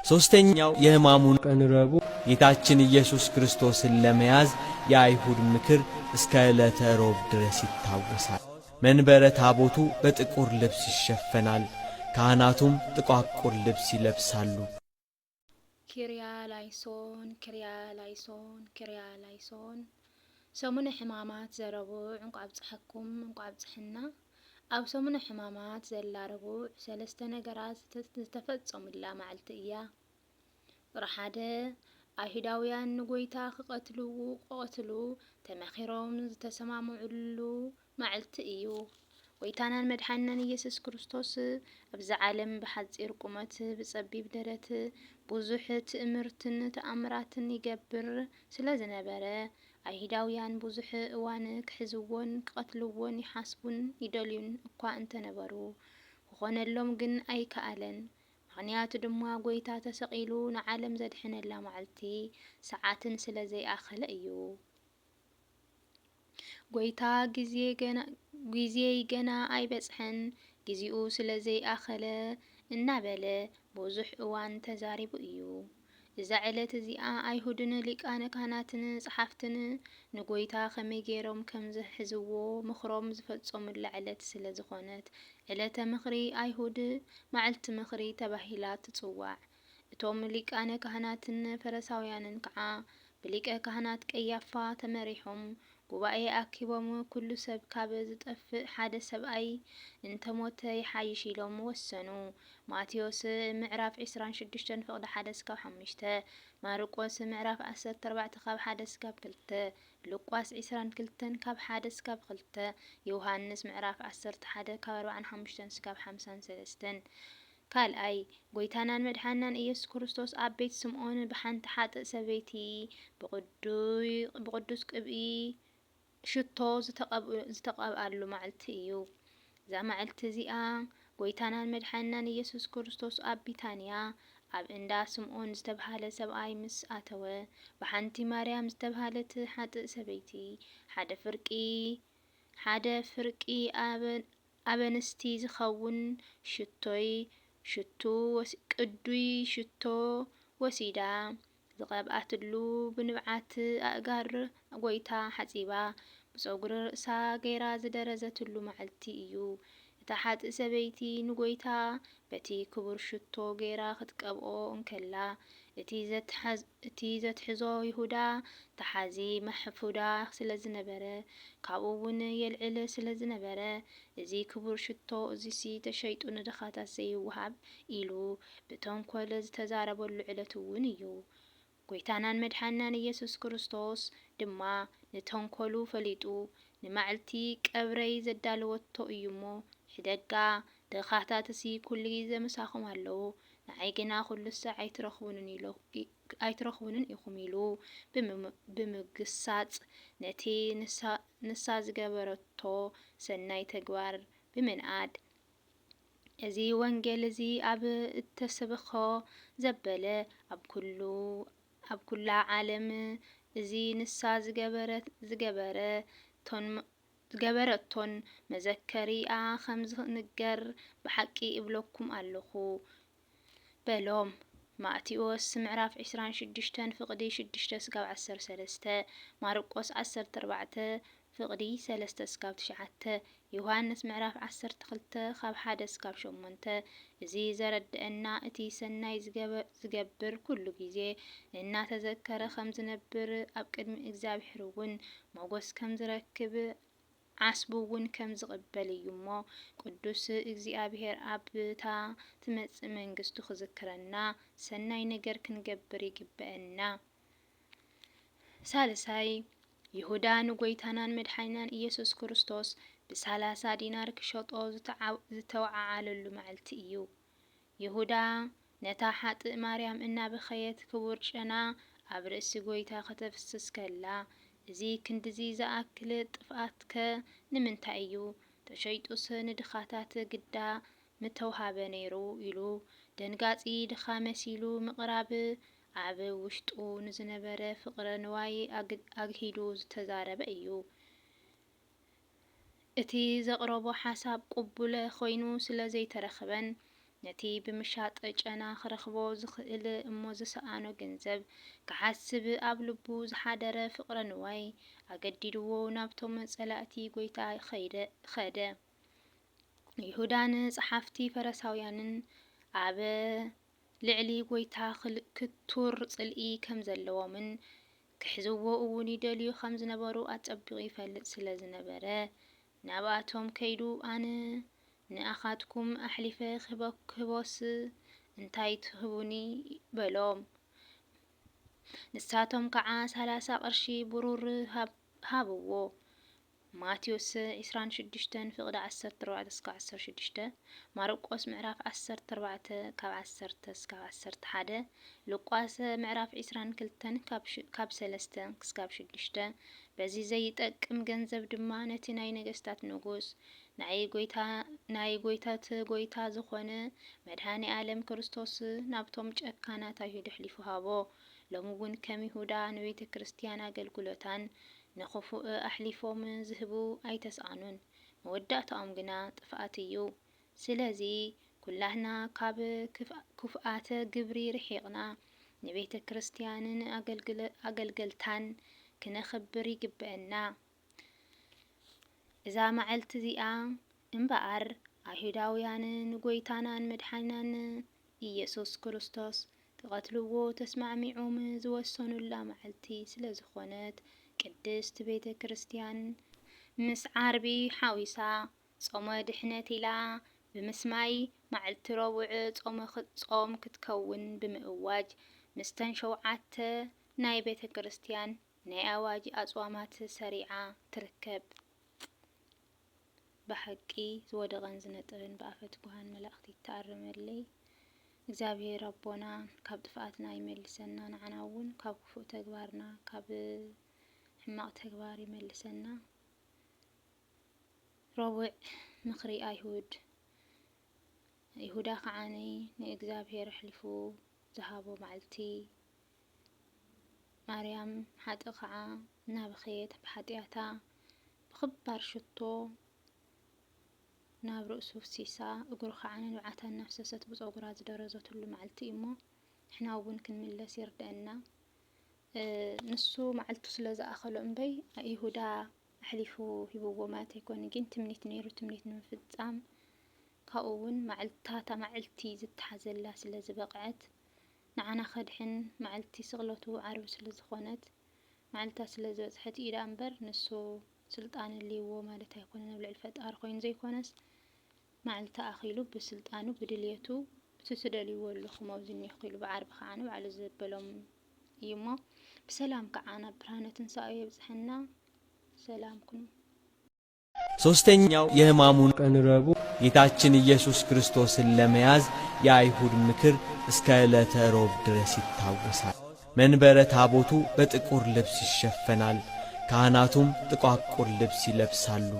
ሶስተኛው የሕማሙን ቀን ረቡዕ ጌታችን ኢየሱስ ክርስቶስን ለመያዝ የአይሁድ ምክር እስከ ዕለተ ሮብ ድረስ ይታወሳል። መንበረ ታቦቱ በጥቁር ልብስ ይሸፈናል። ካህናቱም ጥቋቁር ልብስ ይለብሳሉ። ኪርያ ላይሶን ኪርያ ላይሶን ኪርያ ላይሶን ሰሙነ ሕማማት ዘረቡዕ እንቋብ ጽሕኩም እንቋብ ጽሕና ኣብ ሰሙነ ሕማማት ዘላ ረቡዕ ሰለስተ ነገራት ዝተፈጸሙላ መዓልቲ እያ። ቁጥሪ 1 አይሁዳውያን ንጎይታ ክቐትሉ ተመኺሮም ዝተሰማምዑሉ መዓልቲ እዩ። ጎይታናን መድሓኒናን ኢየሱስ ክርስቶስ ኣብዚ ዓለም ብሓጺር ቁመት ብጸቢብ ደረት ብዙሕ ትእምርትን ተኣምራትን ይገብር ስለ ዝነበረ አይሁዳውያን ብዙሕ እዋን ክሕዝዎን ክቐትልዎን ይሓስቡን ይደልዩን እኳ እንተነበሩ ክኾነሎም ግን ኣይከኣለን። ምክንያቱ ድማ ጎይታ ተሰቒሉ ንዓለም ዘድሕነላ መዓልቲ ሰዓትን ስለ ዘይኣኸለ እዩ። ጎይታ ጊዜይ ገና ኣይበጽሐን ጊዜኡ ስለ ዘይኣኸለ እናበለ ብዙሕ እዋን ተዛሪቡ እዩ። እዛ ዕለት እዚኣ አይሁድን ሊቃነ ካህናትን ጸሓፍትን ንጎይታ ከመይ ገይሮም ከም ዝሕዝዎ ምኽሮም ዝፈጸሙላ ዕለት ስለ ዝኾነት ዕለተ ምኽሪ አይሁድ መዓልቲ ምኽሪ ተባሂላ ትጽዋዕ። እቶም ሊቃነ ካህናትን ፈሪሳውያንን ከዓ ብሊቀ ካህናት ቀያፋ ተመሪሖም ጉባኤ ኣኪቦም ኩሉ ሰብ ካብ ዝጠፍእ ሓደ ሰብኣይ እንተሞተ ይሓይሽ ኢሎም ወሰኑ። ማቴዎስ ምዕራፍ 26 ፍቕዲ 1-5፣ ማርቆስ ምዕራፍ 14 ካብ 1-2፣ ሉቃስ 22 ካብ 1-2፣ ዮሃንስ ምዕራፍ 11 ካብ 45-53። ካልኣይ ጎይታናን መድሓኒናን ኢየሱስ ክርስቶስ ኣብ ቤት ስምዖን ብሓንቲ ሓጥእ ሰበይቲ ብቅዱስ ቅብኢ ሽቶ ዝተቐብኣሉ መዓልቲ እዩ። እዛ መዓልቲ እዚኣ ጎይታናን መድሓኒናን ኢየሱስ ክርስቶስ ኣብ ቢታንያ ኣብ እንዳ ስምዖን ዝተባሃለ ሰብኣይ ምስ ኣተወ ብሓንቲ ማርያም ዝተባሃለት ሓጥእ ሰበይቲ ሓደ ፍርቂ ኣበንስቲ ዝኸውን ቅዱይ ሽቶ ወሲዳ ዝቐብኣትሉ ብንብዓት ኣእጋር ጎይታ ሓጺባ ብጸጉሪ ርእሳ ገይራ ዝደረዘትሉ መዓልቲ እዩ። እታ ሓጥእ ሰበይቲ ንጎይታ በቲ ክቡር ሽቶ ገይራ ክትቀብኦ እንከላ እቲ ዘትሕዞ ይሁዳ ተሓዚ መሕፉዳ ስለ ዝነበረ ካብኡ እውን የልዕል ስለ ዝነበረ እዚ ክቡር ሽቶ እዚሲ ተሸይጡ ንድኻታት ዘይወሃብ ኢሉ ብተንኰል ዝተዛረበሉ ዕለት እውን እዩ። ጎይታናን መድሓኒናን ኢየሱስ ክርስቶስ ድማ ንተንኰሉ ፈሊጡ ንመዓልቲ ቀብረይ ዘዳለወቶ እዩ እሞ ሕደጋ ድኻታት እሲ ኩሉ ግዜ መሳኹም ኣለዉ ንዓይ ግና ኩሉሰ ኣይትረኽቡንን ኢኹም ኢሉ ብምግሳጽ ነቲ ንሳ ዝገበረቶ ሰናይ ተግባር ብምንኣድ እዚ ወንጌል እዚ ኣብ እተሰብኾ ዘበለ ኣብ ኩላ ዓለም እዚ ንሳ ዝገበረቶን መዘከሪኣ ከም ዝንገር ብሓቂ እብለኩም ኣለኹ በሎም። ማቴዎስ ምዕራፍ 26 ፍቕዲ 6-13፣ ማርቆስ 14 ፍቕዲ 3-9፣ ዮሃንስ ምዕራፍ 12 ካብ 1-8። እዚ ዘረድአና እቲ ሰናይ ዝገብር ኩሉ ግዜ እናተዘከረ ከም ዝነብር ኣብ ቅድሚ እግዚአብሔር እውን ሞገስ ከም ዝረክብ ዓስቡ እውን ከም ዝቕበል እዩ እሞ ቅዱስ እግዚአብሔር ኣብታ ትመጽእ መንግስቱ ክዝክረና ሰናይ ነገር ክንገብር ይግበአና። ሳልሳይ ይሁዳ ንጎይታናን መድሓኒናን ኢየሱስ ክርስቶስ ብ30 ዲናር ክሸጦ ዝተወዓዓለሉ መዓልቲ እዩ። ይሁዳ ነታ ሓጥእ ማርያም እናበኸየት ክቡር ጨና ኣብ ርእሲ ጎይታ ከተፍስስ ከላ እዚ ክንዲዚ ዝኣክል ጥፍኣትከ ንምንታይ እዩ ተሸይጡስ ንድኻታት ግዳ ምተውሃበ ነይሩ ኢሉ ደንጋጺ ድኻ መሲሉ ምቕራብ ኣብ ውሽጡ ንዝነበረ ፍቕረ ንዋይ ኣግሂዱ ዝተዛረበ እዩ። እቲ ዘቕረቦ ሓሳብ ቅቡል ኮይኑ ስለ ዘይተረኸበን ነቲ ብምሻጥ ጨና ክረኽቦ ዝኽእል እሞ ዝሰኣኖ ገንዘብ ክሓስብ ኣብ ልቡ ዝሓደረ ፍቕረ ንዋይ ኣገዲድዎ ናብቶም ጸላእቲ ጎይታ ኸደ። ይሁዳን ጸሓፍቲ ፈሪሳውያንን ኣብ ልዕሊ ጎይታ ክቱር ጽልኢ ከም ዘለዎምን ክሕዝዎ እውን ይደልዩ ከም ዝነበሩ ኣጸቢቑ ይፈልጥ ስለ ዝነበረ ናብኣቶም ከይዱ ኣነ ንኣኻትኩም ኣሕሊፈ ክህቦስ እንታይ ትህቡኒ በሎም። ንሳቶም ከዓ 30 ቅርሺ ብሩር ሃብዎ። ማቴዎስ 26 ፍቕዲ 14-16 ማርቆስ ምዕራፍ 14 ካብ 10 እስካብ 11 ሉቃስ ምዕራፍ 22 ካብ 3 እስካብ 6 በዚ ዘይጠቅም ገንዘብ ድማ ነቲ ናይ ነገስታት ንጉስ ናይ ጎይታት ጎይታ ዝኾነ መድኃኔ ዓለም ክርስቶስ ናብቶም ጨካናት ኣይሁድ ኣሕሊፉ ሃቦ። ሎሚ እውን ከም ይሁዳ ንቤተ ክርስቲያን ኣገልግሎታን ንኽፉእ ኣሕሊፎም ዝህቡ ኣይተስኣኑን፣ መወዳእታኦም ግና ጥፍኣት እዩ። ስለዚ ኩላህና ካብ ክፍኣተ ግብሪ ርሒቕና ንቤተ ክርስቲያንን ኣገልገልታን ክነኽብር ይግብአና። እዛ መዓልቲ እዚኣ እምበኣር ኣይሁዳውያን ንጎይታናን መድሓናን ኢየሱስ ክርስቶስ ክቐትልዎ ተስማዕሚዖም ዝወሰኑላ መዓልቲ ስለ ዝኾነት ቅድስት ቤተ ክርስቲያን ምስ ዓርቢ ሓዊሳ ጾመ ድሕነት ኢላ ብምስማይ መዓልቲ ረቡዕ ጾም ክትከውን ብምእዋጅ ምስተን 7 ናይ ቤተ ክርስቲያን ናይ ኣዋጅ ኣጽዋማት ሰሪዓ ትርከብ። በሐቂ ዝወደቐን ዝነጥብን ብኣፈት ጉሃን መላእኽቲ ተኣርመለይ። እግዚአብሔር ረቦና ካብ ጥፋትና ይመልሰና፣ ንዓና እውን ካብ ክፉእ ተግባርና ካብ ሕማቅ ተግባር ይመልሰና። ረቡዕ ምኽሪ ይሁዳ ከዓኒ ንእግዚአብሔር ኣሕሊፉ ዝሃቦ መዓልቲ ማርያም ሓጢ ከዓ እናበኸየት ብሓጢኣታ ብኽባር ሽቶ ናብ ርእሱ ፍሲሳ እግሩ ከዓ ንብዓታ እናፍሰሰት ብፀጉራ ዝደረዘትሉ መዓልቲ እሞ ንሕና እውን ክንምለስ ይርድአና። ንሱ መዓልቱ ስለ ዝኣኸሎ እምበይ ይሁዳ ኣሕሊፉ ሂብዎ ማለት ኣይኮነ፣ ግን ትምኒት ነይሩ። ትምኒት ንምፍጻም ካብኡ እውን መዓልታታ መዓልቲ ዝተሓዘላ ስለ ዝበቕዐት ንዓና ኸድሕን መዓልቲ ስቕለቱ ዓርቢ ስለ ዝኾነት መዓልታ ስለ ዝበፅሐት ኢዳ እምበር ንሱ ስልጣን ልይዎ ማለት ኣይኮነ። ኣብ ልዕሊ ፈጣሪ ኮይኑ ዘይኮነስ መዓልታ ኣኺሉ ብስልጣኑ ብድልየቱ ትደልይዎ ኣለኹም ኣብዚ እኒኹ ኢሉ ብዓርቢ ከዓ ንባዕሉ ዘበሎም እዩ እሞ ብሰላም ከዓ ናብ ብርሃነ ትንሣኤ የብፅሐና። ሰላም ኩኑ። ሶስተኛው የሕማሙን ቀን ረቡዕ ጌታችን ኢየሱስ ክርስቶስን ለመያዝ የአይሁድ ምክር እስከ ዕለተ ሮብ ድረስ ይታወሳል። መንበረ ታቦቱ በጥቁር ልብስ ይሸፈናል። ካህናቱም ጥቋቁር ልብስ ይለብሳሉ።